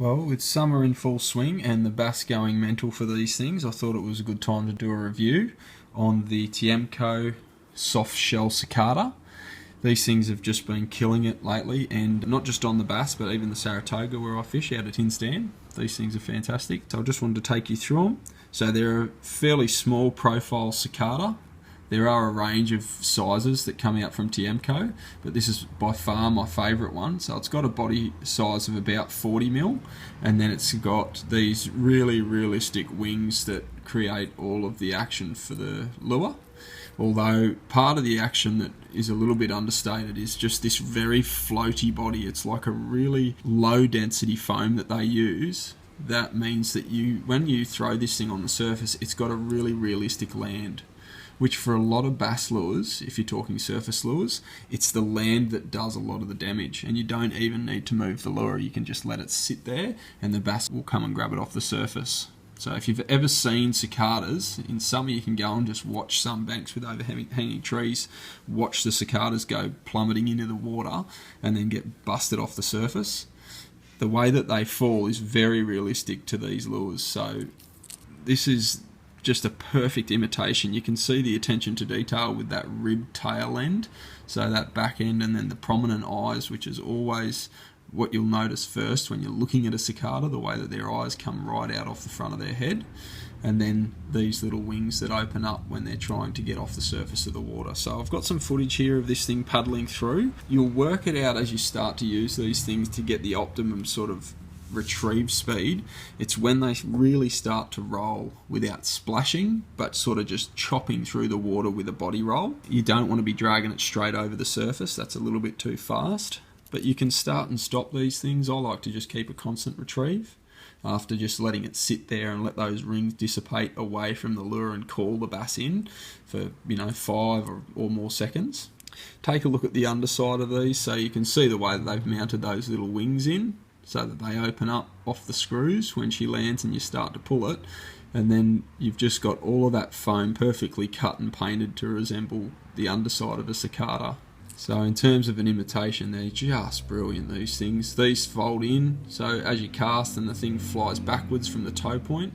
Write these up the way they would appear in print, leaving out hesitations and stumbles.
Well, with summer in full swing and the bass going mental for these things, I thought it was a good time to do a review on the Tiemco soft shell cicada. These things have just been killing it lately, and not just on the bass, but even the Saratoga where I fish out at Tinstan. These things are fantastic. So I just wanted to take you through them. So they're a fairly small profile cicada. There are a range of sizes that come out from Tiemco, but this is by far my favourite one. So it's got a body size of about 40 mil, and then it's got these really realistic wings that create all of the action for the lure. Although part of the action that is a little bit understated is just this very floaty body. It's like a really low density foam that they use. That means that when you throw this thing on the surface, it's got a really realistic land, which for a lot of bass lures, if you're talking surface lures, it's the land that does a lot of the damage, and you don't even need to move the lure. You can just let it sit there and the bass will come and grab it off the surface. So if you've ever seen cicadas, in summer you can go and just watch some banks with overhanging trees, watch the cicadas go plummeting into the water and then get busted off the surface. The way that they fall is very realistic to these lures. So this is just a perfect imitation. You can see the attention to detail with that ribbed tail end, so that back end, and then the prominent eyes, which is always what you'll notice first when you're looking at a cicada, the way that their eyes come right out off the front of their head, and then these little wings that open up when they're trying to get off the surface of the water. So I've got some footage here of this thing paddling through. You'll work it out as you start to use these things to get the optimum sort of retrieve speed. It's when they really start to roll without splashing, but sort of just chopping through the water with a body roll. You don't want to be dragging it straight over the surface. That's a little bit too fast. But you can start and stop these things. I like to just keep a constant retrieve after just letting it sit there and let those rings dissipate away from the lure and call the bass in for 5 or more seconds. Take a look at the underside of these so you can see the way that they've mounted those little wings in, so that they open up off the screws when she lands and you start to pull it, and then you've just got all of that foam perfectly cut and painted to resemble the underside of a cicada. So in terms of an imitation, they're just brilliant, these things. These fold in, so as you cast and the thing flies backwards from the tow point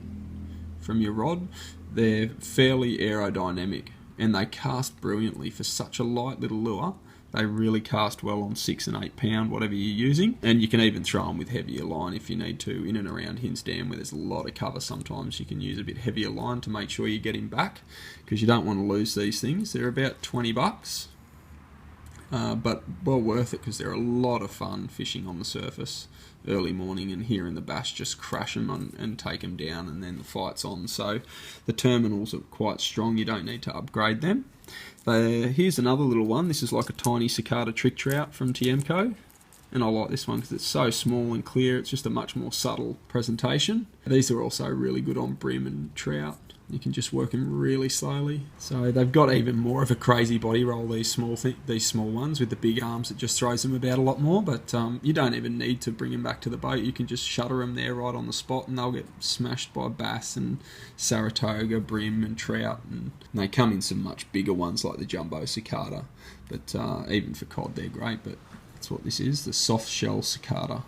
from your rod, they're fairly aerodynamic and they cast brilliantly for such a light little lure. They really cast well on 6 and 8 pound, whatever you're using. And you can even throw them with heavier line if you need to, in and around Hinsdam where there's a lot of cover. Sometimes you can use a bit heavier line to make sure you get him back, because you don't want to lose these things. They're about 20 bucks, but well worth it, because they're a lot of fun fishing on the surface early morning and hearing the bass just crash them and take them down, and then the fight's on. So the terminals are quite strong. You don't need to upgrade them. Here's another little one. This is like a tiny cicada trick trout from Tiemco, and I like this one because it's so small and clear. It's just a much more subtle presentation. These are also really good on brim and trout. You can just work them really slowly. So they've got even more of a crazy body roll, these small ones with the big arms that just throws them about a lot more. But you don't even need to bring them back to the boat. You can just shutter them there right on the spot and they'll get smashed by bass and Saratoga, brim and trout. And they come in some much bigger ones like the jumbo cicada. But even for cod they're great. But that's what this is, the soft shell cicada.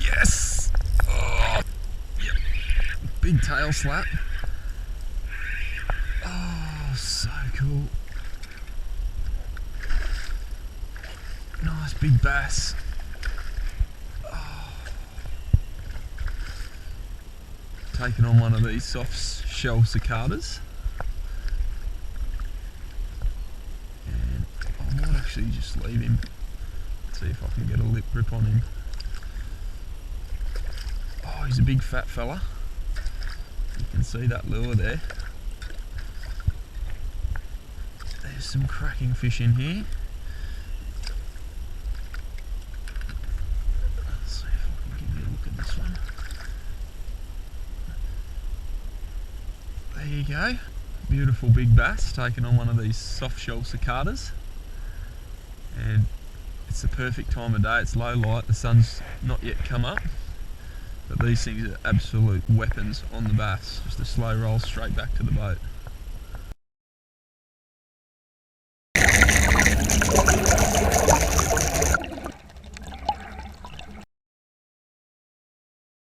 Yes! Oh, yep. Big tail slap. Oh, so cool. Nice big bass. Oh. Taking on one of these soft shell cicadas. And I might actually just leave him. See if I can get a lip grip on him. Oh, he's a big fat fella. You can see that lure there. There's some cracking fish in here. Let's see if I can give you a look at this one. There you go. Beautiful big bass taking on one of these soft shell cicadas. And it's the perfect time of day. It's low light, the sun's not yet come up. But these things are absolute weapons on the bass. Just a slow roll straight back to the boat.